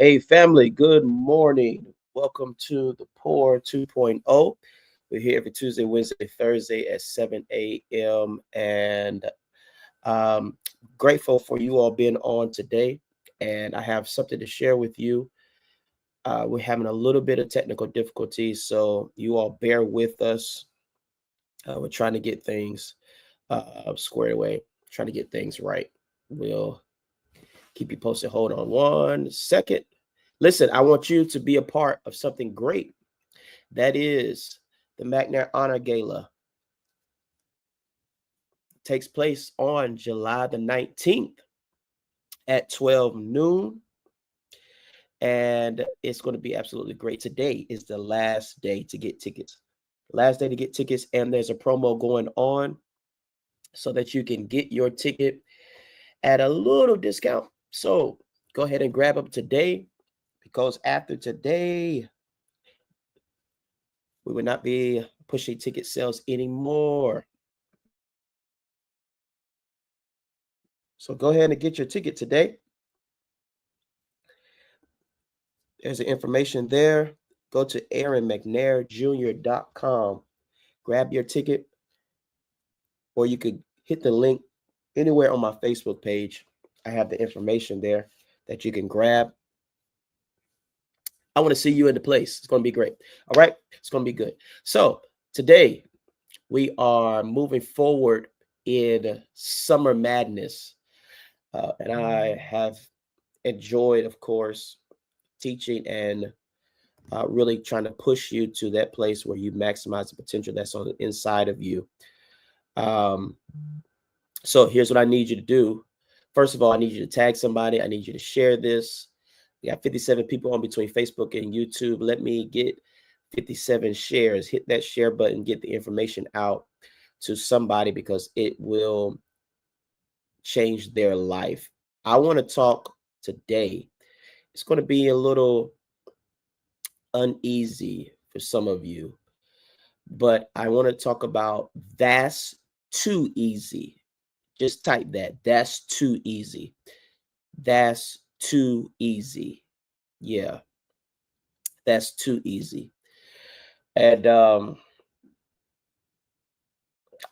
Hey, family, good morning. Welcome to the Pour 2.0. We're here every Tuesday, Wednesday, Thursday at 7 a.m. And um, grateful for you all being on today. And I have something to share with you. We're having a little bit of technical difficulties, so you all bear with us. We're trying to get things squared away, trying to get things right. We'll keep you posted. Hold on 1 second. Listen, I want you to be a part of something great. That is the McNair Honor Gala. It takes place on July the 19th at 12 noon. And it's going to be absolutely great. Today is the last day to get tickets. Last day to get tickets. And there's a promo going on so that you can get your ticket at a little discount. So go ahead and grab them today, because after today, we will not be pushing ticket sales anymore. So go ahead and get your ticket today. There's the information there. Go to AaronMcNairJr.com. Grab your ticket, or you could hit the link anywhere on my Facebook page. I have the information there that you can grab. I want to see you in the place. It's going to be great. All right. It's going to be good. So today we are moving forward in Summer Madness. And I have enjoyed, of course, teaching and really trying to push you to that place where you maximize the potential that's on the inside of you. So here's what I need you to do. First of all, I need you to tag somebody. I need you to share this. We got 57 people on between Facebook and YouTube. Let me get 57 shares. Hit that share button, get the information out to somebody, because it will change their life. I want to talk today. It's going to be a little uneasy for some of you, but I want to talk about that's too easy. Just type that. That's too easy. That's too easy. Yeah, that's too easy. And I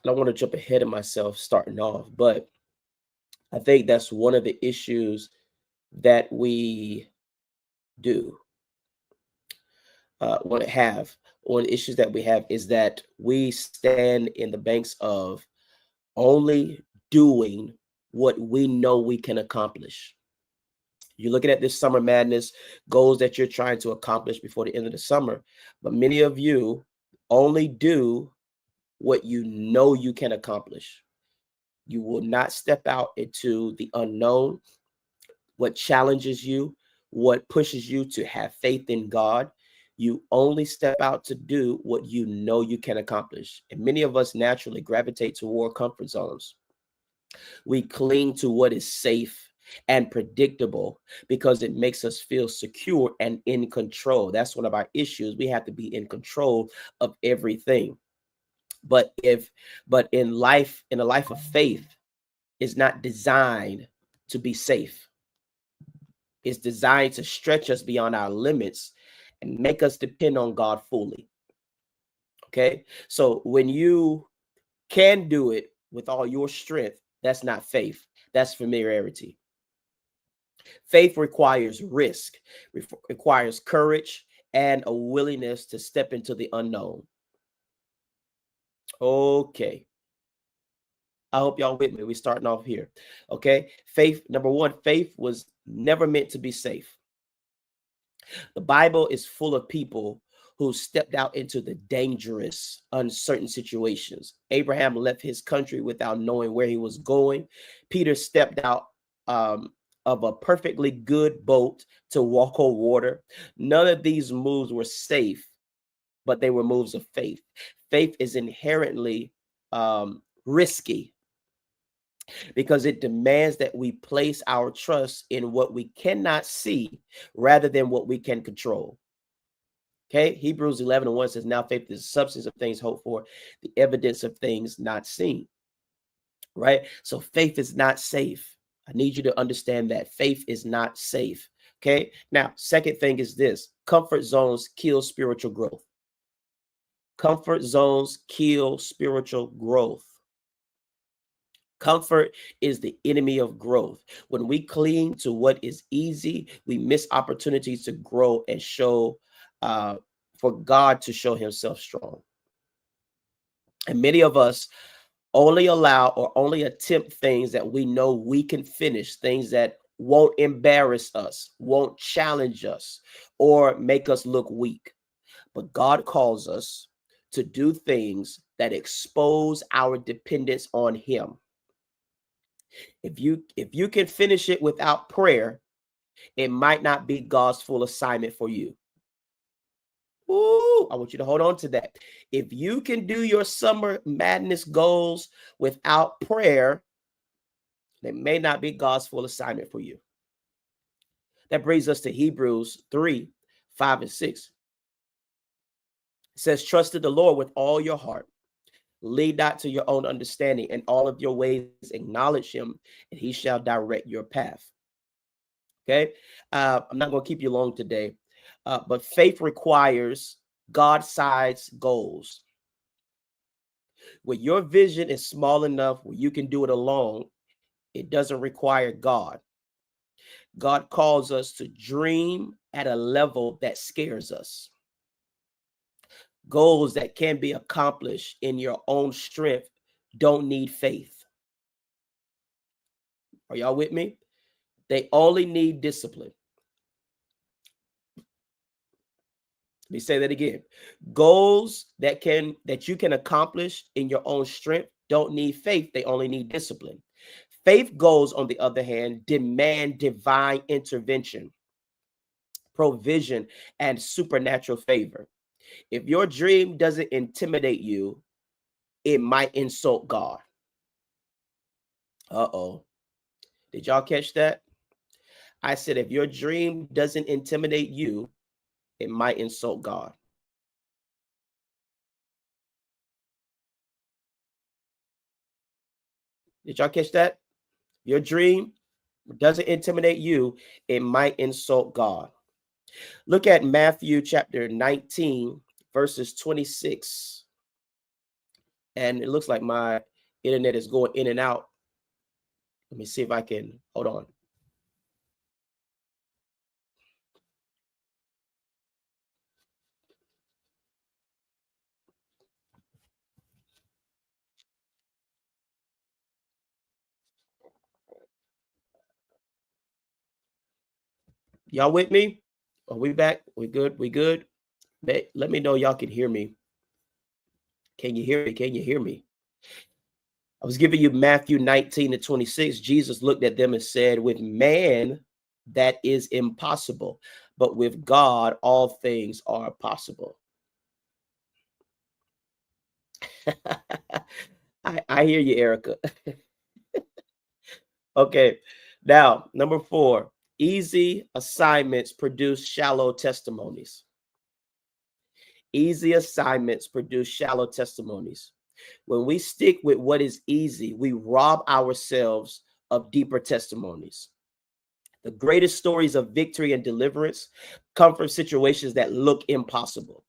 don't want to jump ahead of myself starting off, but I think that's one of the issues that we do. One of the issues that we have is that we stand in the banks of only doing what we know we can accomplish. You're looking at this summer madness goals that you're trying to accomplish before the end of the summer, but many of you only do what you know you can accomplish. You will not step out into the unknown, what challenges you, what pushes you to have faith in God. You only step out to do what you know you can accomplish. And many of us naturally gravitate toward comfort zones. We cling to what is safe and predictable because it makes us feel secure and in control. That's one of our issues. We have to be in control of everything. But in a life of faith, is not designed to be safe. It's designed to stretch us beyond our limits and make us depend on God fully. Okay. So when you can do it with all your strength, that's not faith. That's familiarity. Faith requires risk, requires courage, and a willingness to step into the unknown. Okay. I hope y'all with me. We're starting off here. Okay. Faith, number one, faith was never meant to be safe. The Bible is full of people who stepped out into the dangerous, uncertain situations. Abraham left his country without knowing where he was going. Peter stepped out of a perfectly good boat to walk on water. None of these moves were safe, but they were moves of faith. Faith is inherently risky because it demands that we place our trust in what we cannot see rather than what we can control. Okay, Hebrews 11:1 says, now faith is the substance of things hoped for, the evidence of things not seen. Right? So faith is not safe. I need you to understand that faith is not safe. Okay. Now, second thing is this: comfort zones kill spiritual growth. Comfort zones kill spiritual growth. Comfort is the enemy of growth. When we cling to what is easy, we miss opportunities to grow and show, for God to show himself strong. And many of us only allow or only attempt things that we know we can finish, things that won't embarrass us, won't challenge us, or make us look weak. But God calls us to do things that expose our dependence on him. If you can finish it without prayer, it might not be God's full assignment for you. Ooh, I want you to hold on to that. If you can do your summer madness goals without prayer, it may not be God's full assignment for you. That brings us to Hebrews 3, 5, and 6. It says, trust in the Lord with all your heart. Lead not to your own understanding. In all of your ways acknowledge him, and he shall direct your path. Okay. I'm not going to keep you long today, but faith requires God-sized goals. When your vision is small enough where you can do it alone, it doesn't require God. God calls us to dream at a level that scares us. Goals that can be accomplished in your own strength don't need faith. Are y'all with me? They only need discipline. Let me say that again. Goals that you can accomplish in your own strength don't need faith. They only need discipline. Faith goals, on the other hand, demand divine intervention, provision, and supernatural favor. If your dream doesn't intimidate you, it might insult God. Uh-oh. Did y'all catch that? I said, if your dream doesn't intimidate you, it might insult God. Did y'all catch that? Your dream doesn't intimidate you, it might insult God. Look at Matthew chapter 19, verses 26. And it looks like my internet is going in and out. Let me see if I can, hold on. Y'all with me? Are we back? We good? We good? Let me know y'all can hear me. Can you hear me? Can you hear me? I was giving you Matthew 19 to 26. Jesus looked at them and said, with man, that is impossible, but with God, all things are possible. I hear you, Erica. Okay. Now, number 4, easy assignments produce shallow testimonies. Easy assignments produce shallow testimonies. When we stick with what is easy, we rob ourselves of deeper testimonies. The greatest stories of victory and deliverance come from situations that look impossible.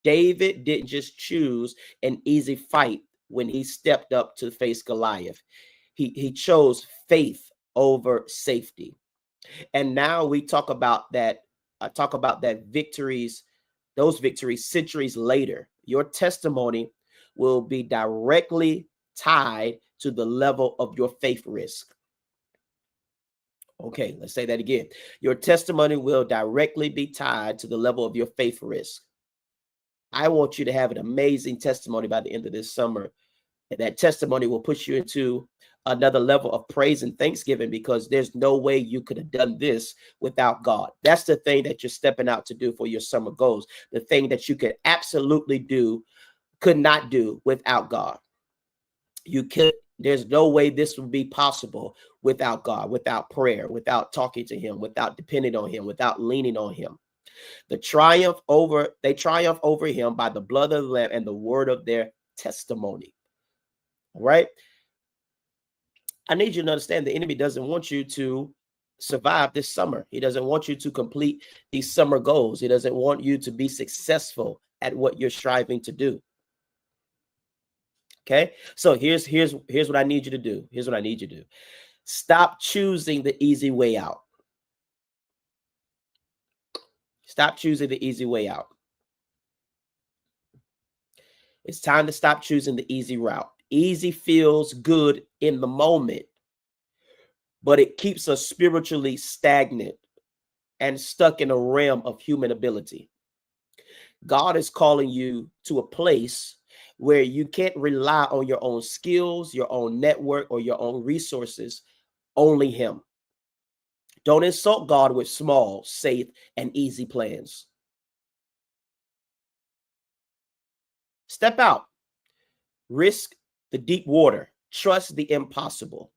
David didn't just choose an easy fight when he stepped up to face Goliath. He chose faith over safety. And now we talk about that, victories, those victories centuries later. Your testimony will be directly tied to the level of your faith risk. Okay, let's say that again. Your testimony will directly be tied to the level of your faith risk. I want you to have an amazing testimony by the end of this summer. And that testimony will push you into another level of praise and thanksgiving, because there's no way you could have done this without God. That's the thing that you're stepping out to do for your summer goals. The thing that you could absolutely could not do without God. There's no way this would be possible without God, without prayer, without talking to him, without depending on him, without leaning on him. They triumph over him by the blood of the Lamb and the word of their testimony. All right. I need you to understand the enemy doesn't want you to survive this summer. He doesn't want you to complete these summer goals. He doesn't want you to be successful at what you're striving to do. Okay, so here's what I need you to do. Here's what I need you to do. Stop choosing the easy way out. Stop choosing the easy way out. It's time to stop choosing the easy route. Easy feels good in the moment, but it keeps us spiritually stagnant and stuck in a realm of human ability. God is calling you to a place where you can't rely on your own skills, your own network, or your own resources, only him. Don't insult God with small, safe, and easy plans. Step out, risk the deep water, trust the impossible.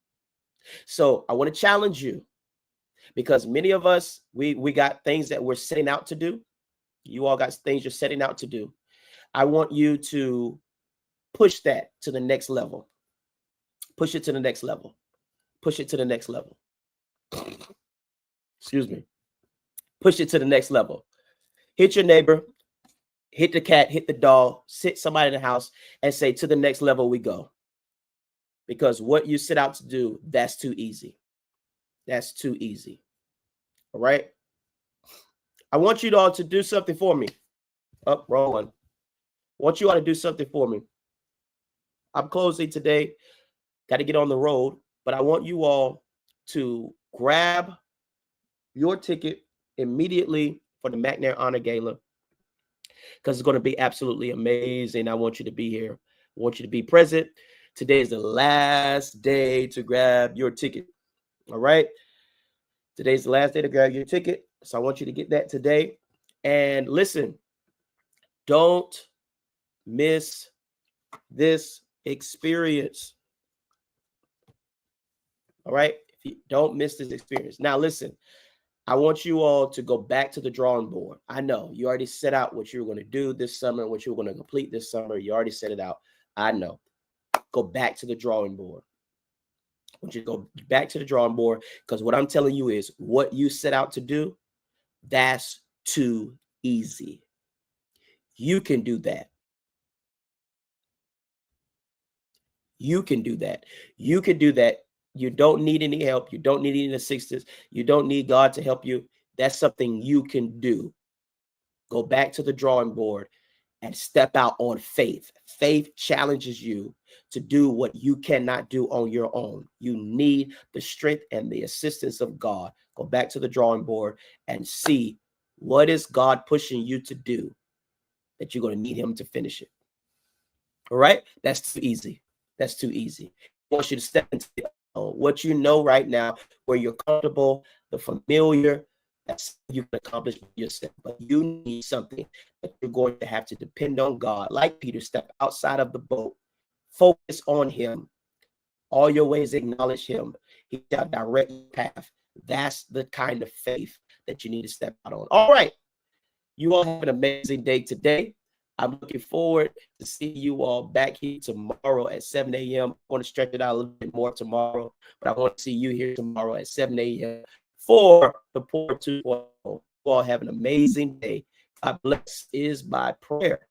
So I want to challenge you, because many of us, we got things that we're setting out to do. You all got things you're setting out to do. I want you to push that to the next level. Push it to the next level. Push it to the next level. Excuse me. Push it to the next level. Hit your neighbor, hit the cat, hit the dog, sit somebody in the house and say, to the next level we go. Because what you set out to do, that's too easy. That's too easy. All right. I want you all to do something for me. Oh, wrong one. I want you all to do something for me. I'm closing today. Got to get on the road, but I want you all to grab your ticket immediately for the McNair Honor Gala, because it's going to be absolutely amazing. I want you to be here. I want you to be present. Today is the last day to grab your ticket. All right. Today's the last day to grab your ticket. So I want you to get that today. And listen, don't miss this experience. All right. If you don't miss this experience. Now, listen, I want you all to go back to the drawing board. I know you already set out what you were going to do this summer, what you were going to complete this summer. You already set it out. I know. Go back to the drawing board. I want you to go back to the drawing board, because what I'm telling you is what you set out to do, that's too easy. You can do that. You can do that. You can do that. You don't need any help. You don't need any assistance. You don't need God to help you. That's something you can do. Go back to the drawing board and step out on faith. Faith challenges you to do what you cannot do on your own. You need the strength and the assistance of God. Go back to the drawing board and see, what is God pushing you to do that you're going to need him to finish it. All right? That's too easy. That's too easy. I want you to step into what you know right now, where you're comfortable, the familiar. That's you can accomplish yourself. But you need something that you're going to have to depend on God. Like Peter, step outside of the boat, focus on him. All your ways acknowledge him. He shall direct your path. That's the kind of faith that you need to step out on. All right. You all have an amazing day today. I'm looking forward to see you all back here tomorrow at 7 a.m. I want to stretch it out a little bit more tomorrow, but I want to see you here tomorrow at 7 a.m. for the Pour 2.0. You all have an amazing day. God bless is my prayer.